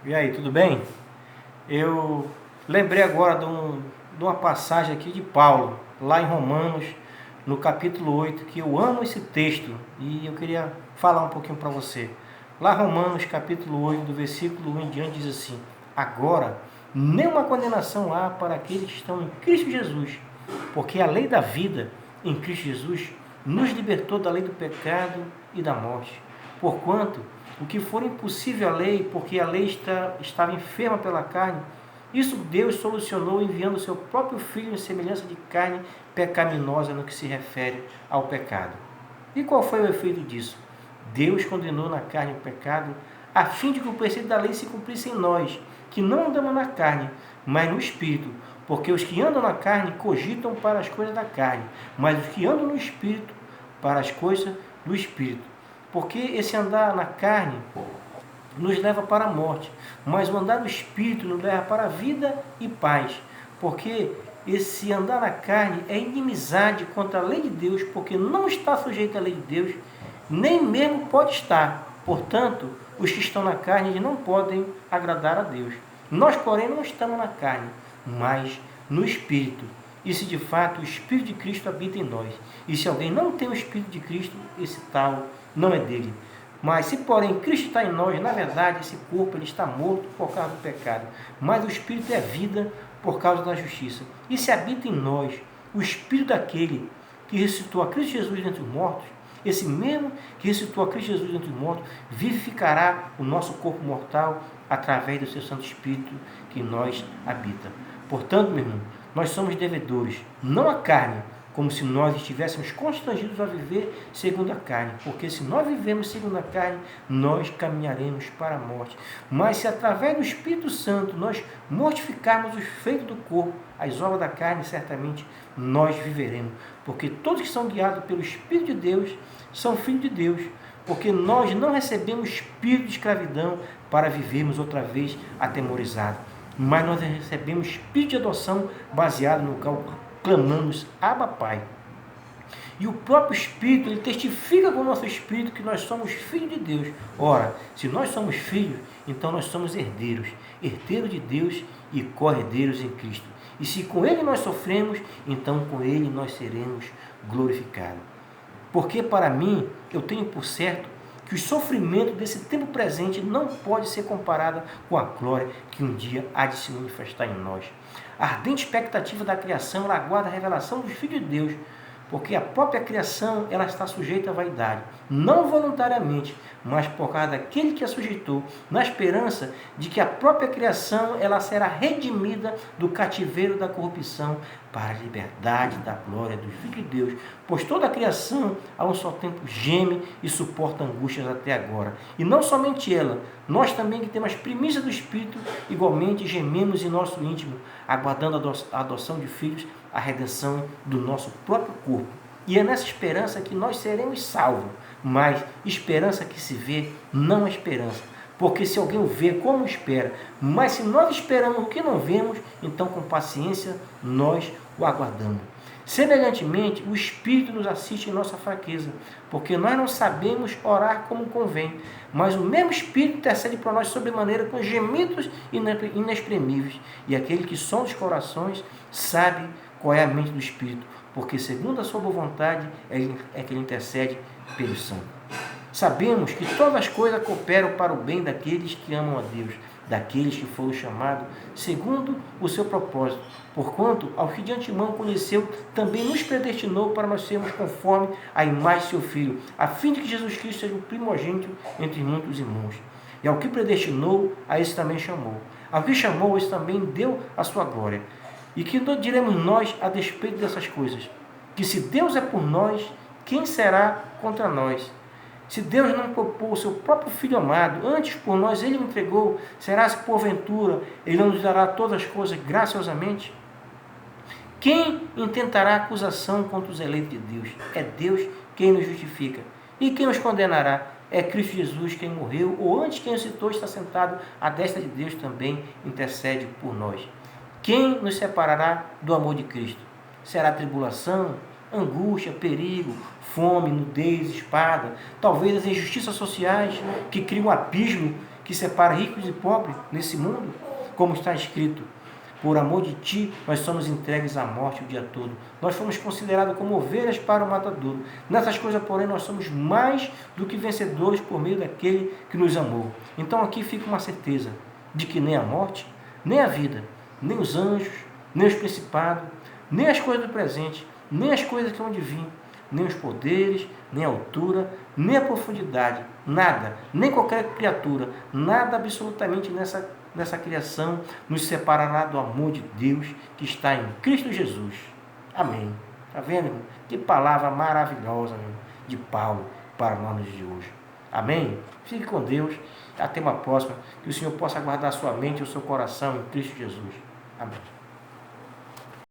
E aí, tudo bem? Eu lembrei agora de uma passagem aqui de Paulo, lá em Romanos, no capítulo 8, que eu amo esse texto e eu queria falar um pouquinho para você. Lá Romanos, capítulo 8, do versículo 1 em diante, diz assim: Agora, nenhuma condenação há para aqueles que estão em Cristo Jesus, porque a lei da vida em Cristo Jesus nos libertou da lei do pecado e da morte. Porquanto, o que for impossível à lei, porque a lei estava enferma pela carne, isso Deus solucionou enviando o seu próprio Filho em semelhança de carne pecaminosa no que se refere ao pecado. E qual foi o efeito disso? Deus condenou na carne o pecado, a fim de que o preceito da lei se cumprisse em nós, que não andamos na carne, mas no Espírito. Porque os que andam na carne cogitam para as coisas da carne, mas os que andam no Espírito, para as coisas do Espírito. Porque esse andar na carne nos leva para a morte, mas o andar no Espírito nos leva para a vida e paz. Porque esse andar na carne é inimizade contra a lei de Deus, porque não está sujeito à lei de Deus, nem mesmo pode estar. Portanto, os que estão na carne não podem agradar a Deus. Nós, porém, não estamos na carne, mas no Espírito. E se de fato o Espírito de Cristo habita em nós. E se alguém não tem o Espírito de Cristo, esse tal não é dele. Mas se porém Cristo está em nós, na verdade esse corpo ele está morto por causa do pecado. Mas o Espírito é vida por causa da justiça. E se habita em nós o Espírito daquele que ressuscitou a Cristo Jesus dentre os mortos, esse mesmo que ressuscitou a Cristo Jesus dentre os mortos, vivificará o nosso corpo mortal através do seu Santo Espírito que em nós habita. Portanto, meu irmão, nós somos devedores, não à carne, como se nós estivéssemos constrangidos a viver segundo a carne, porque se nós vivemos segundo a carne, nós caminharemos para a morte. Mas se através do Espírito Santo nós mortificarmos os feitos do corpo, as obras da carne, certamente nós viveremos, porque todos que são guiados pelo Espírito de Deus são filhos de Deus, porque nós não recebemos espírito de escravidão para vivermos outra vez atemorizados, mas nós recebemos espírito de adoção baseado no qual clamamos Abba Pai. E o próprio Espírito, ele testifica com o nosso Espírito que nós somos filhos de Deus. Ora, se nós somos filhos, então nós somos herdeiros, herdeiros de Deus e co-herdeiros em Cristo. E se com Ele nós sofremos, então com Ele nós seremos glorificados. Porque para mim, eu tenho por certo que o sofrimento desse tempo presente não pode ser comparado com a glória que um dia há de se manifestar em nós. A ardente expectativa da criação, ela aguarda a revelação dos filhos de Deus, porque a própria criação ela está sujeita à vaidade, não voluntariamente, mas por causa daquele que a sujeitou, na esperança de que a própria criação ela será redimida do cativeiro da corrupção para a liberdade da glória dos filhos de Deus, pois toda a criação a um só tempo geme e suporta angústias até agora. E não somente ela, nós também que temos as primícias do Espírito, igualmente gememos em nosso íntimo, aguardando a adoção de filhos, a redenção do nosso próprio corpo. E é nessa esperança que nós seremos salvos, mas esperança que se vê não é esperança. Porque se alguém vê, como espera? Mas se nós esperamos o que não vemos, então com paciência nós o aguardamos. Semelhantemente, o Espírito nos assiste em nossa fraqueza, porque nós não sabemos orar como convém, mas o mesmo Espírito intercede por nós sobremaneira com gemidos inexprimíveis. E aquele que sonda os corações sabe qual é a mente do Espírito, porque segundo a sua boa vontade é que ele intercede pelo santo. Sabemos que todas as coisas cooperam para o bem daqueles que amam a Deus, daqueles que foram chamados segundo o seu propósito. Porquanto, aos que de antemão conheceu, também nos predestinou para nós sermos conforme a imagem de seu Filho, a fim de que Jesus Cristo seja o primogênito entre muitos irmãos. E ao que predestinou, a esse também chamou. Ao que chamou, esse também deu a sua glória. E que diremos nós a despeito dessas coisas? Que se Deus é por nós, quem será contra nós? Se Deus não poupou o seu próprio Filho amado, antes por nós Ele o entregou, será que porventura Ele não nos dará todas as coisas graciosamente? Quem intentará acusação contra os eleitos de Deus? É Deus quem nos justifica. E quem nos condenará? É Cristo Jesus quem morreu, ou antes quem ressuscitou está sentado à destra de Deus também intercede por nós. Quem nos separará do amor de Cristo? Será tribulação, angústia, perigo, fome, nudez, espada, talvez as injustiças sociais que criam um abismo que separa ricos e pobres nesse mundo? Como está escrito, por amor de ti, nós somos entregues à morte o dia todo. Nós fomos considerados como ovelhas para o matadouro. Nessas coisas, porém, nós somos mais do que vencedores por meio daquele que nos amou. Então aqui fica uma certeza de que nem a morte, nem a vida, nem os anjos, nem os principados, nem as coisas do presente, nem as coisas que hão de vir, nem os poderes, nem a altura, nem a profundidade, nada, nem qualquer criatura, nada absolutamente nessa criação nos separará do amor de Deus que está em Cristo Jesus. Amém. Está vendo, irmão? Que palavra maravilhosa, irmão, de Paulo para nós de hoje. Amém? Fique com Deus. Até uma próxima. Que o Senhor possa guardar a sua mente e o seu coração em Cristo Jesus. Amém.